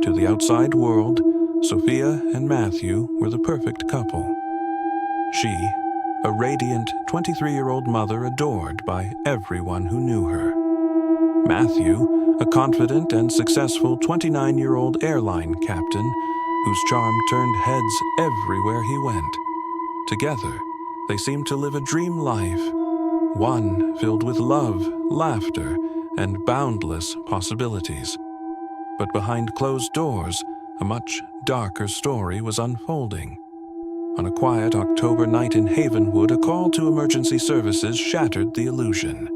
To the outside world, Sophia and Mathew were the perfect couple. She, a radiant 23-year-old mother adored by everyone who knew her. Mathew, a confident and successful 29-year-old airline captain whose charm turned heads everywhere he went. Together, they seemed to live a dream life, one filled with love, laughter, and boundless possibilities. But behind closed doors, a much darker story was unfolding. On a quiet October night in Havenwood, a call to emergency services shattered the illusion.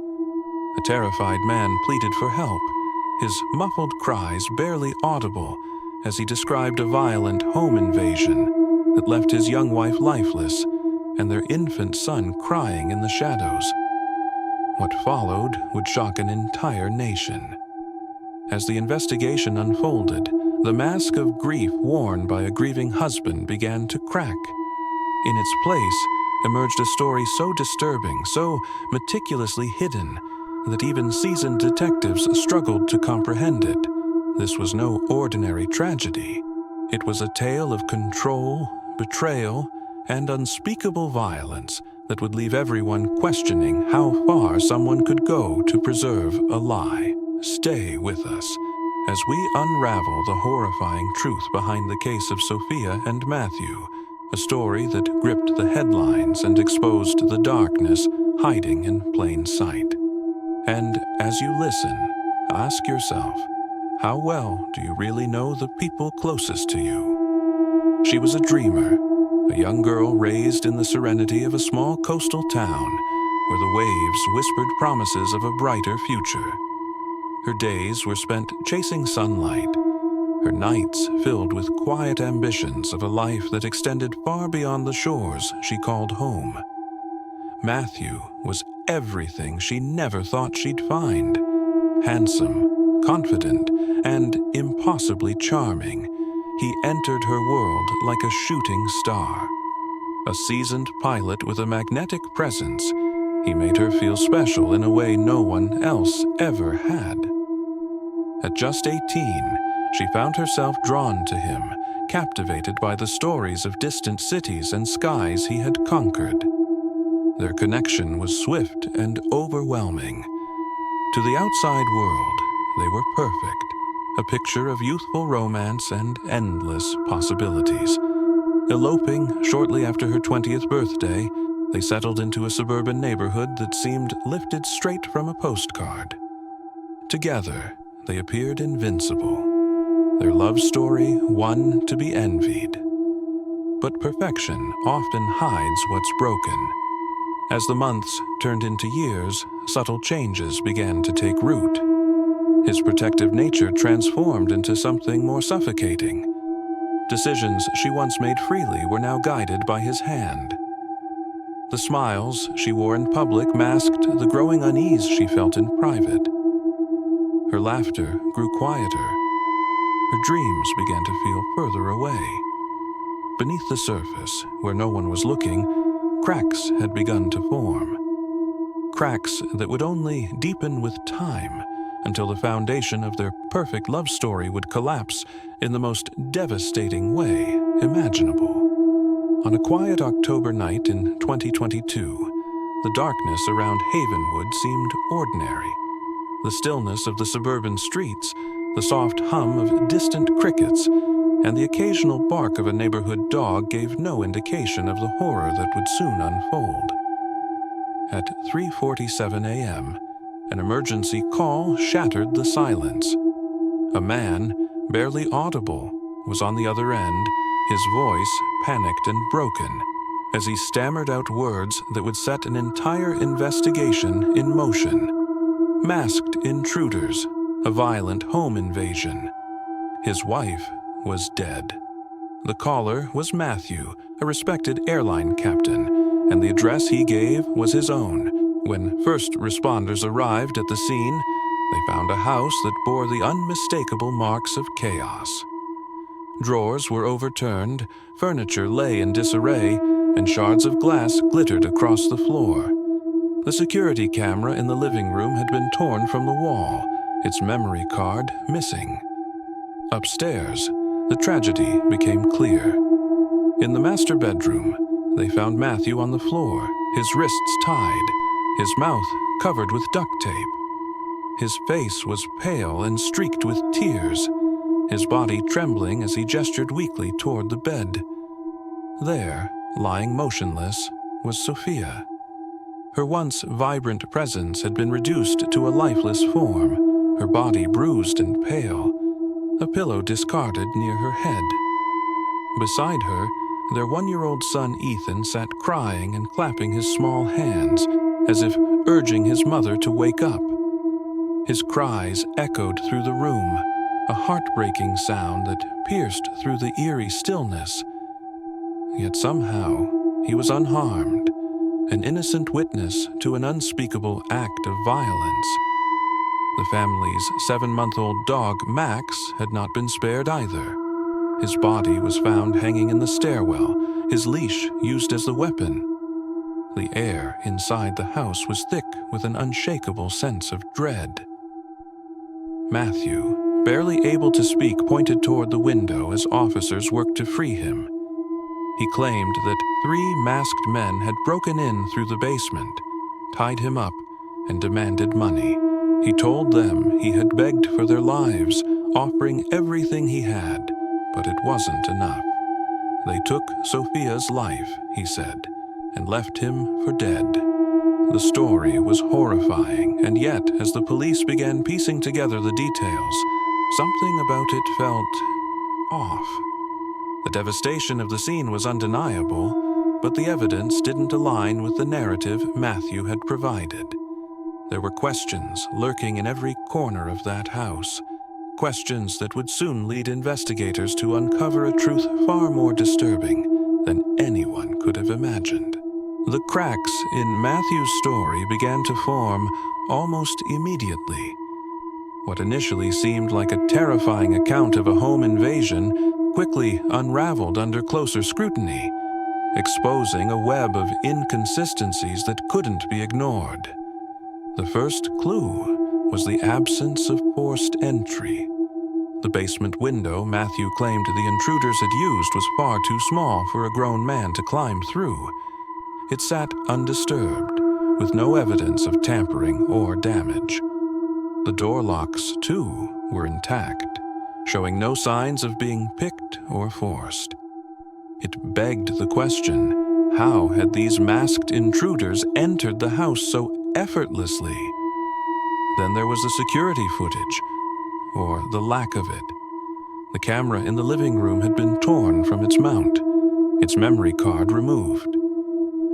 A terrified man pleaded for help, his muffled cries barely audible as he described a violent home invasion that left his young wife lifeless and their infant son crying in the shadows. What followed would shock an entire nation. As the investigation unfolded, the mask of grief worn by a grieving husband began to crack. In its place emerged a story so disturbing, so meticulously hidden, that even seasoned detectives struggled to comprehend it. This was no ordinary tragedy. It was a tale of control, betrayal, and unspeakable violence that would leave everyone questioning how far someone could go to preserve a lie. Stay with us as we unravel the horrifying truth behind the case of Sophia and Mathew, a story that gripped the headlines and exposed the darkness hiding in plain sight. And as you listen, ask yourself, how well do you really know the people closest to you? She was a dreamer, a young girl raised in the serenity of a small coastal town where the waves whispered promises of a brighter future. Her days were spent chasing sunlight, her nights filled with quiet ambitions of a life that extended far beyond the shores she called home. Mathew was everything she never thought she'd find. Handsome, confident, and impossibly charming, he entered her world like a shooting star. A seasoned pilot with a magnetic presence, he made her feel special in a way no one else ever had. At just 18, she found herself drawn to him, captivated by the stories of distant cities and skies he had conquered. Their connection was swift and overwhelming. To the outside world, they were perfect, a picture of youthful romance and endless possibilities. Eloping shortly after her 20th birthday, they settled into a suburban neighborhood that seemed lifted straight from a postcard. Together, they appeared invincible, their love story one to be envied. But perfection often hides what's broken. As the months turned into years, subtle changes began to take root. His protective nature transformed into something more suffocating. Decisions she once made freely were now guided by his hand. The smiles she wore in public masked the growing unease she felt in private. Her laughter grew quieter. Her dreams began to feel further away. Beneath the surface, where no one was looking, cracks had begun to form. Cracks that would only deepen with time until the foundation of their perfect love story would collapse in the most devastating way imaginable. On a quiet October night in 2022, the darkness around Havenwood seemed ordinary. The stillness of the suburban streets, the soft hum of distant crickets, and the occasional bark of a neighborhood dog gave no indication of the horror that would soon unfold. At 3:47 a.m., an emergency call shattered the silence. A man, barely audible, was on the other end, his voice panicked and broken, as he stammered out words that would set an entire investigation in motion. Masked intruders, a violent home invasion. His wife was dead. The caller was Mathew, a respected airline captain, and the address he gave was his own. When first responders arrived at the scene, they found a house that bore the unmistakable marks of chaos. Drawers were overturned, furniture lay in disarray, and shards of glass glittered across the floor. The security camera in the living room had been torn from the wall, its memory card missing. Upstairs, the tragedy became clear. In the master bedroom, they found Mathew on the floor, his wrists tied, his mouth covered with duct tape. His face was pale and streaked with tears, his body trembling as he gestured weakly toward the bed. There, lying motionless, was Sophia. Her once vibrant presence had been reduced to a lifeless form, her body bruised and pale, a pillow discarded near her head. Beside her, their 1-year-old son Ethan sat crying and clapping his small hands, as if urging his mother to wake up. His cries echoed through the room, a heartbreaking sound that pierced through the eerie stillness. Yet somehow, he was unharmed, an innocent witness to an unspeakable act of violence. The family's 7-month-old dog, Max, had not been spared either. His body was found hanging in the stairwell, his leash used as the weapon. The air inside the house was thick with an unshakable sense of dread. Mathew, barely able to speak, pointed toward the window as officers worked to free him. He claimed that 3 masked men had broken in through the basement, tied him up, and demanded money. He told them he had begged for their lives, offering everything he had, but it wasn't enough. They took Sophia's life, he said, and left him for dead. The story was horrifying, and yet, as the police began piecing together the details, something about it felt off. The devastation of the scene was undeniable, but the evidence didn't align with the narrative Mathew had provided. There were questions lurking in every corner of that house, questions that would soon lead investigators to uncover a truth far more disturbing than anyone could have imagined. The cracks in Mathew's story began to form almost immediately. What initially seemed like a terrifying account of a home invasion quickly unraveled under closer scrutiny, exposing a web of inconsistencies that couldn't be ignored. The first clue was the absence of forced entry. The basement window Mathew claimed the intruders had used was far too small for a grown man to climb through. It sat undisturbed, with no evidence of tampering or damage. The door locks, too, were intact, showing no signs of being picked or forced. It begged the question, how had these masked intruders entered the house so effortlessly? Then there was the security footage, or the lack of it. The camera in the living room had been torn from its mount, its memory card removed.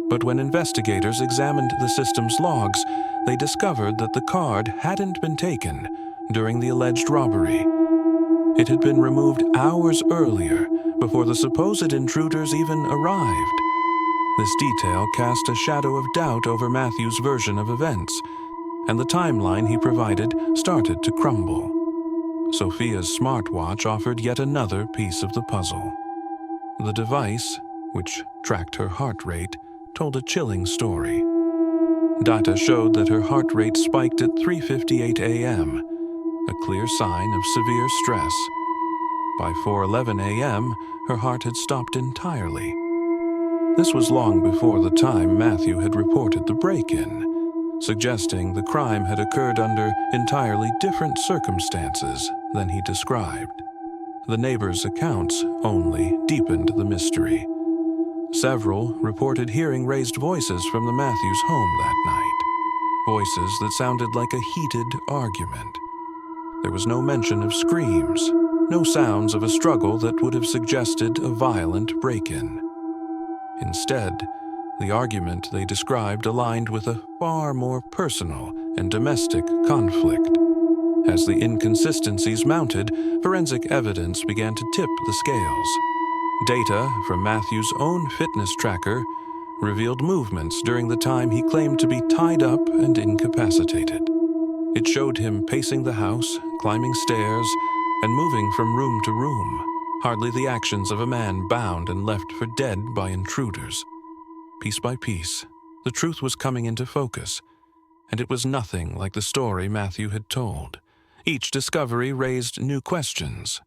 But when investigators examined the system's logs, they discovered that the card hadn't been taken during the alleged robbery. It had been removed hours earlier, before the supposed intruders even arrived. This detail cast a shadow of doubt over Mathew's version of events, and the timeline he provided started to crumble. Sophia's smartwatch offered yet another piece of the puzzle. The device, which tracked her heart rate, told a chilling story. Data showed that her heart rate spiked at 3:58 a.m., a clear sign of severe stress. By 4:11 a.m., her heart had stopped entirely. This was long before the time Mathew had reported the break-in, suggesting the crime had occurred under entirely different circumstances than he described. The neighbors' accounts only deepened the mystery. Several reported hearing raised voices from the Matthews home that night, voices that sounded like a heated argument. There was no mention of screams, no sounds of a struggle that would have suggested a violent break-in. Instead, the argument they described aligned with a far more personal and domestic conflict. As the inconsistencies mounted, forensic evidence began to tip the scales. Data from Mathew's own fitness tracker revealed movements during the time he claimed to be tied up and incapacitated. It showed him pacing the house, climbing stairs, and moving from room to room, hardly the actions of a man bound and left for dead by intruders. Piece by piece, the truth was coming into focus, and it was nothing like the story Mathew had told. Each discovery raised new questions,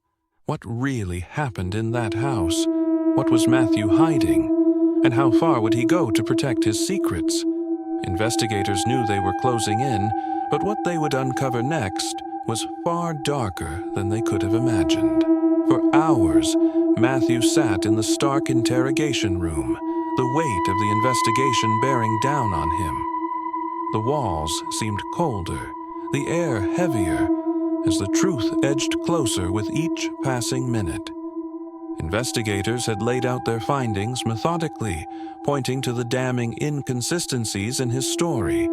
What really happened in that house? What was Mathew hiding? And how far would he go to protect his secrets? Investigators knew they were closing in, but what they would uncover next was far darker than they could have imagined. For hours, Mathew sat in the stark interrogation room, the weight of the investigation bearing down on him. The walls seemed colder, the air heavier, as the truth edged closer with each passing minute. Investigators had laid out their findings methodically, pointing to the damning inconsistencies in his story.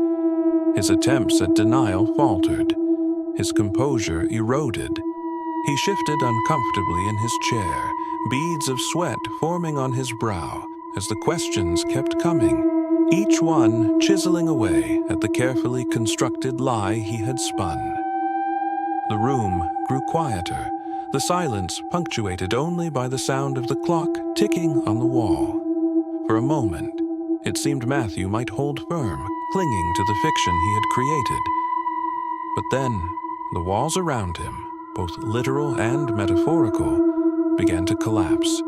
His attempts at denial faltered. His composure eroded. He shifted uncomfortably in his chair, beads of sweat forming on his brow as the questions kept coming, each one chiseling away at the carefully constructed lie he had spun. The room grew quieter, the silence punctuated only by the sound of the clock ticking on the wall. For a moment, it seemed Mathew might hold firm, clinging to the fiction he had created. But then, the walls around him, both literal and metaphorical, began to collapse.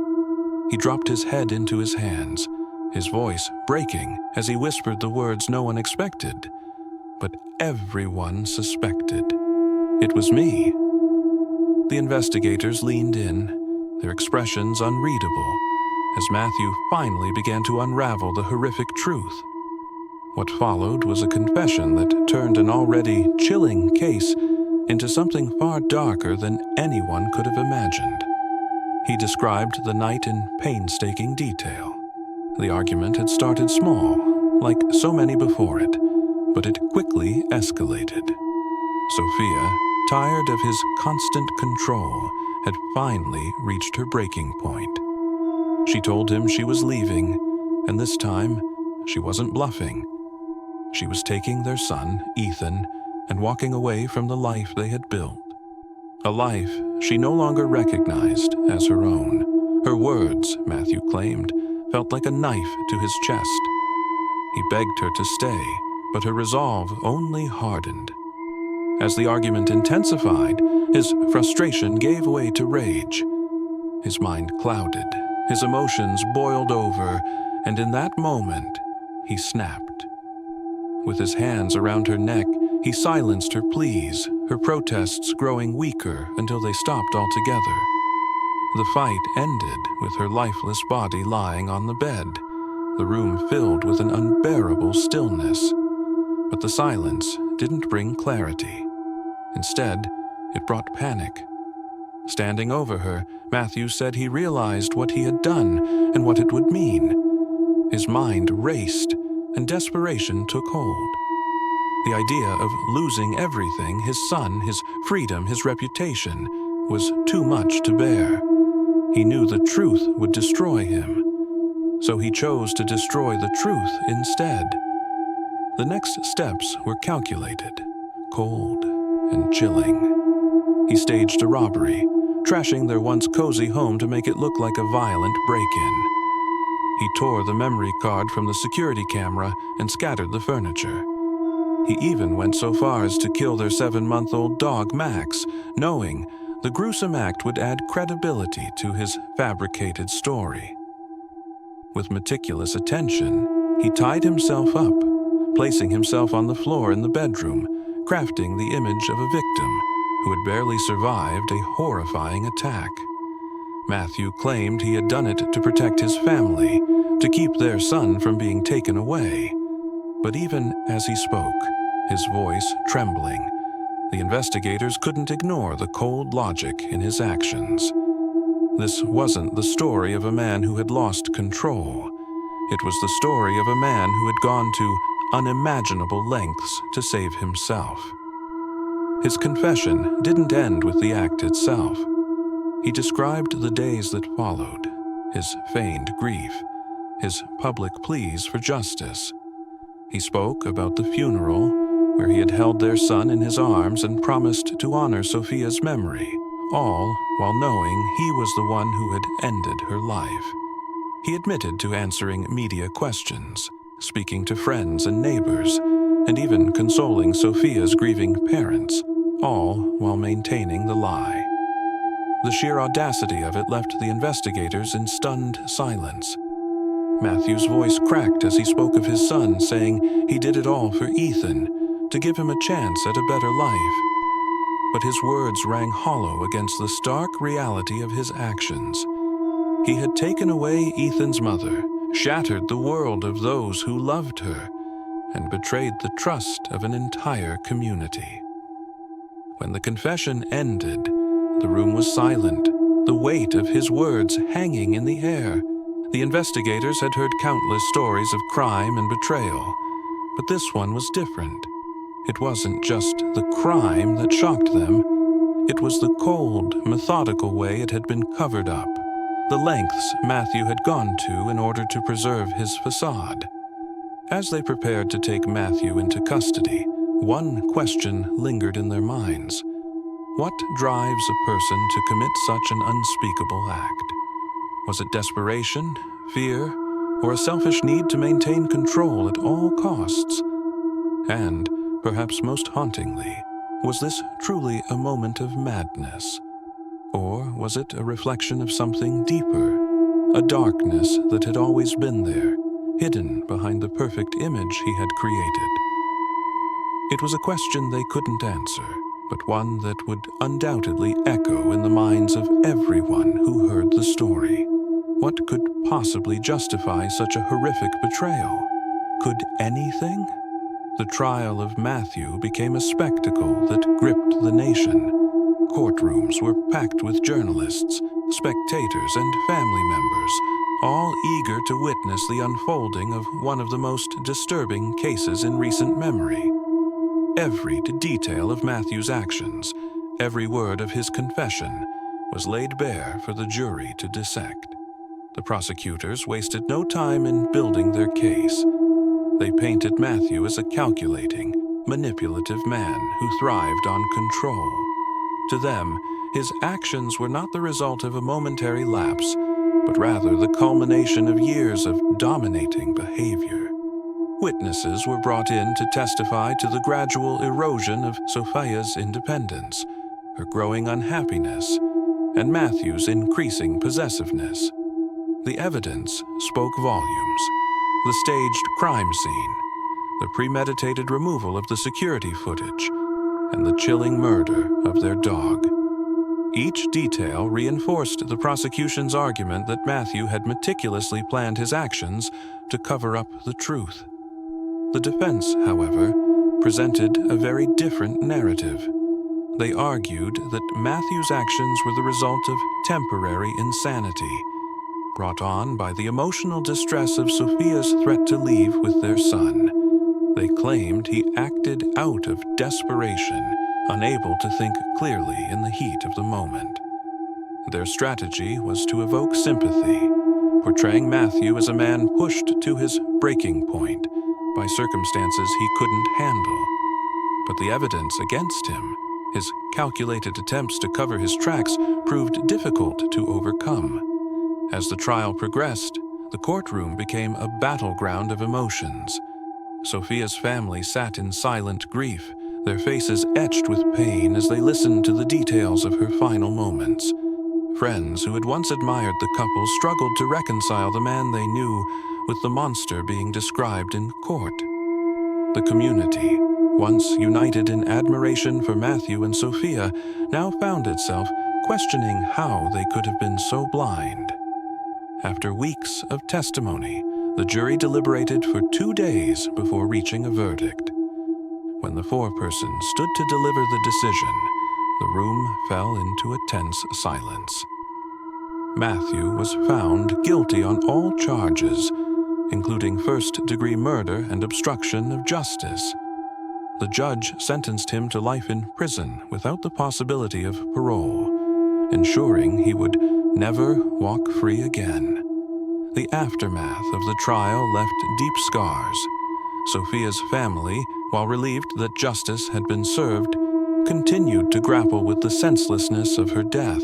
He dropped his head into his hands, his voice breaking as he whispered the words no one expected. But everyone suspected. It was me. The investigators leaned in, their expressions unreadable, as Mathew finally began to unravel the horrific truth. What followed was a confession that turned an already chilling case into something far darker than anyone could have imagined. He described the night in painstaking detail. The argument had started small, like so many before it, but it quickly escalated. Sophia, tired of his constant control, had finally reached her breaking point. She told him she was leaving, and this time she wasn't bluffing. She was taking their son, Ethan, and walking away from the life they had built. A life she no longer recognized as her own. Her words, Mathew claimed, felt like a knife to his chest. He begged her to stay, but her resolve only hardened. As the argument intensified, his frustration gave way to rage. His mind clouded, his emotions boiled over, and in that moment, he snapped. With his hands around her neck, he silenced her pleas, her protests growing weaker until they stopped altogether. The fight ended with her lifeless body lying on the bed, the room filled with an unbearable stillness. But the silence didn't bring clarity. Instead, it brought panic. Standing over her, Mathew said he realized what he had done and what it would mean. His mind raced, and desperation took hold. The idea of losing everything, his son, his freedom, his reputation, was too much to bear. He knew the truth would destroy him, so he chose to destroy the truth instead. The next steps were calculated, cold, and chilling. He staged a robbery, trashing their once cozy home to make it look like a violent break-in. He tore the memory card from the security camera and scattered the furniture. He even went so far as to kill their 7-month-old dog, Max, knowing the gruesome act would add credibility to his fabricated story. With meticulous attention, he tied himself up, placing himself on the floor in the bedroom, crafting the image of a victim who had barely survived a horrifying attack. Mathew claimed he had done it to protect his family, to keep their son from being taken away. But even as he spoke, his voice trembling, the investigators couldn't ignore the cold logic in his actions. This wasn't the story of a man who had lost control. It was the story of a man who had gone to unimaginable lengths to save himself. His confession didn't end with the act itself. He described the days that followed, his feigned grief, his public pleas for justice. He spoke about the funeral, where he had held their son in his arms and promised to honor Sophia's memory, all while knowing he was the one who had ended her life. He admitted to answering media questions, speaking to friends and neighbors, and even consoling Sophia's grieving parents, all while maintaining the lie. The sheer audacity of it left the investigators in stunned silence. Matthew's voice cracked as he spoke of his son, saying he did it all for Ethan, to give him a chance at a better life. But his words rang hollow against the stark reality of his actions. He had taken away Ethan's mother, shattered the world of those who loved her, and betrayed the trust of an entire community. When the confession ended, the room was silent, the weight of his words hanging in the air. The investigators had heard countless stories of crime and betrayal, but this one was different. It wasn't just the crime that shocked them. It was the cold, methodical way it had been covered up, the lengths Matthew had gone to in order to preserve his facade. As they prepared to take Matthew into custody, one question lingered in their minds. What drives a person to commit such an unspeakable act? Was it desperation, fear, or a selfish need to maintain control at all costs? And, perhaps most hauntingly, was this truly a moment of madness? Or was it a reflection of something deeper, a darkness that had always been there, hidden behind the perfect image he had created? It was a question they couldn't answer, but one that would undoubtedly echo in the minds of everyone who heard the story. What could possibly justify such a horrific betrayal? Could anything? The trial of Matthew became a spectacle that gripped the nation. Courtrooms were packed with journalists, spectators, and family members, all eager to witness the unfolding of one of the most disturbing cases in recent memory. Every detail of Matthew's actions, every word of his confession, was laid bare for the jury to dissect. The prosecutors wasted no time in building their case. They painted Matthew as a calculating, manipulative man who thrived on control. To them, his actions were not the result of a momentary lapse, but rather the culmination of years of dominating behavior. Witnesses were brought in to testify to the gradual erosion of Sophia's independence, her growing unhappiness, and Matthew's increasing possessiveness. The evidence spoke volumes. The staged crime scene, the premeditated removal of the security footage, and the chilling murder of their dog. Each detail reinforced the prosecution's argument that Matthew had meticulously planned his actions to cover up the truth. The defense, however, presented a very different narrative. They argued that Matthew's actions were the result of temporary insanity, brought on by the emotional distress of Sophia's threat to leave with their son. They claimed he acted out of desperation, unable to think clearly in the heat of the moment. Their strategy was to evoke sympathy, portraying Matthew as a man pushed to his breaking point by circumstances he couldn't handle. But the evidence against him, his calculated attempts to cover his tracks, proved difficult to overcome. As the trial progressed, the courtroom became a battleground of emotions. Sophia's family sat in silent grief, their faces etched with pain as they listened to the details of her final moments. Friends who had once admired the couple struggled to reconcile the man they knew with the monster being described in court. The community, once united in admiration for Matthew and Sophia, now found itself questioning how they could have been so blind. After weeks of testimony, the jury deliberated for 2 days before reaching a verdict. When the foreperson stood to deliver the decision, the room fell into a tense silence. Matthew was found guilty on all charges, including first-degree murder and obstruction of justice. The judge sentenced him to life in prison without the possibility of parole, ensuring he would never walk free again. The aftermath of the trial left deep scars. Sophia's family, while relieved that justice had been served, continued to grapple with the senselessness of her death.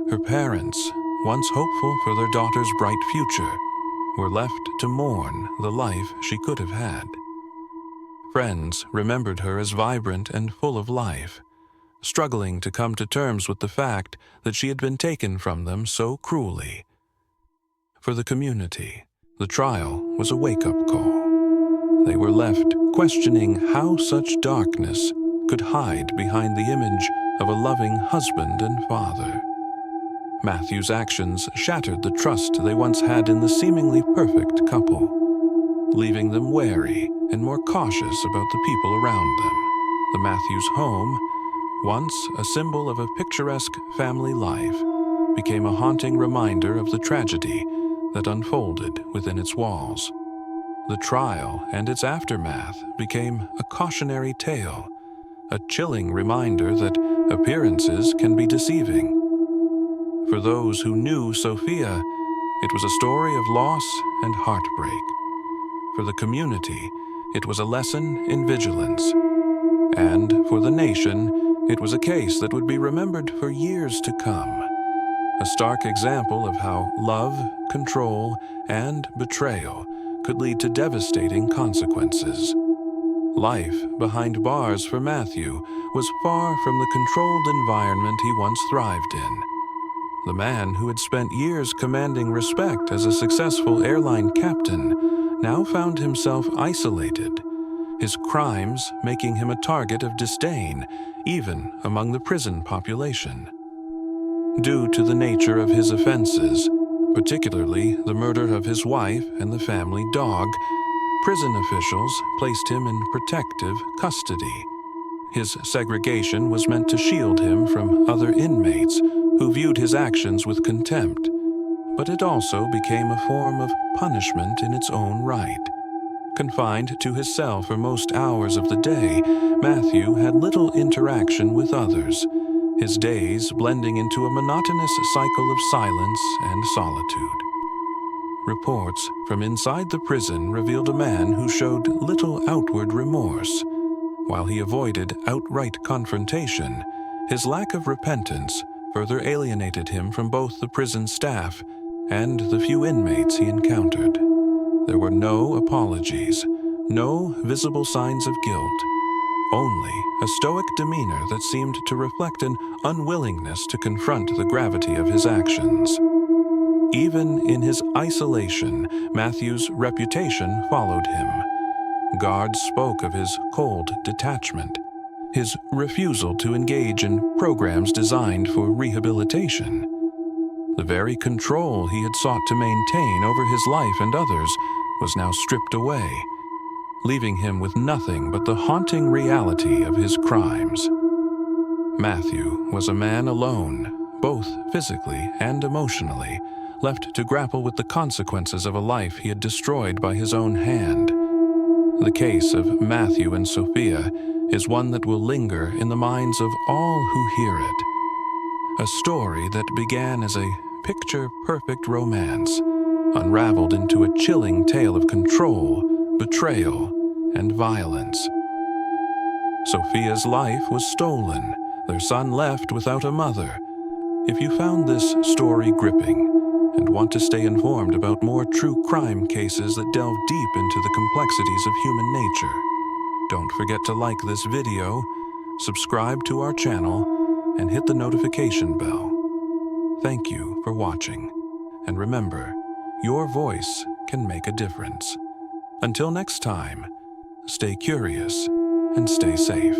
Her parents, once hopeful for their daughter's bright future, were left to mourn the life she could have had. Friends remembered her as vibrant and full of life, struggling to come to terms with the fact that she had been taken from them so cruelly. For the community, the trial was a wake-up call. They were left questioning how such darkness could hide behind the image of a loving husband and father. Mathew's actions shattered the trust they once had in the seemingly perfect couple, leaving them wary and more cautious about the people around them. The Matthews' home, once a symbol of a picturesque family life, became a haunting reminder of the tragedy that unfolded within its walls. The trial and its aftermath became a cautionary tale, a chilling reminder that appearances can be deceiving. For those who knew Sophia, it was a story of loss and heartbreak. For the community, it was a lesson in vigilance. And for the nation, it was a case that would be remembered for years to come. A stark example of how love, control, and betrayal could lead to devastating consequences. Life behind bars for Mathew was far from the controlled environment he once thrived in. The man who had spent years commanding respect as a successful airline captain now found himself isolated, his crimes making him a target of disdain even among the prison population. Due to the nature of his offenses, particularly the murder of his wife and the family dog, prison officials placed him in protective custody. His segregation was meant to shield him from other inmates who viewed his actions with contempt, but it also became a form of punishment in its own right. Confined to his cell for most hours of the day, Mathew had little interaction with others, his days blending into a monotonous cycle of silence and solitude. Reports from inside the prison revealed a man who showed little outward remorse. While he avoided outright confrontation, his lack of repentance further alienated him from both the prison staff and the few inmates he encountered. There were no apologies, no visible signs of guilt, only a stoic demeanor that seemed to reflect an unwillingness to confront the gravity of his actions. Even in his isolation, Mathew's reputation followed him. Guards spoke of his cold detachment, his refusal to engage in programs designed for rehabilitation. The very control he had sought to maintain over his life and others was now stripped away, leaving him with nothing but the haunting reality of his crimes. Mathew was a man alone, both physically and emotionally, left to grapple with the consequences of a life he had destroyed by his own hand. The case of Mathew and Sophia is one that will linger in the minds of all who hear it. A story that began as a picture-perfect romance, unraveled into a chilling tale of control, betrayal, and violence. Sophia's life was stolen, their son left without a mother. If you found this story gripping and want to stay informed about more true crime cases that delve deep into the complexities of human nature, don't forget to like this video, subscribe to our channel, and hit the notification bell. Thank you for watching, and remember, your voice can make a difference. Until next time, stay curious and stay safe.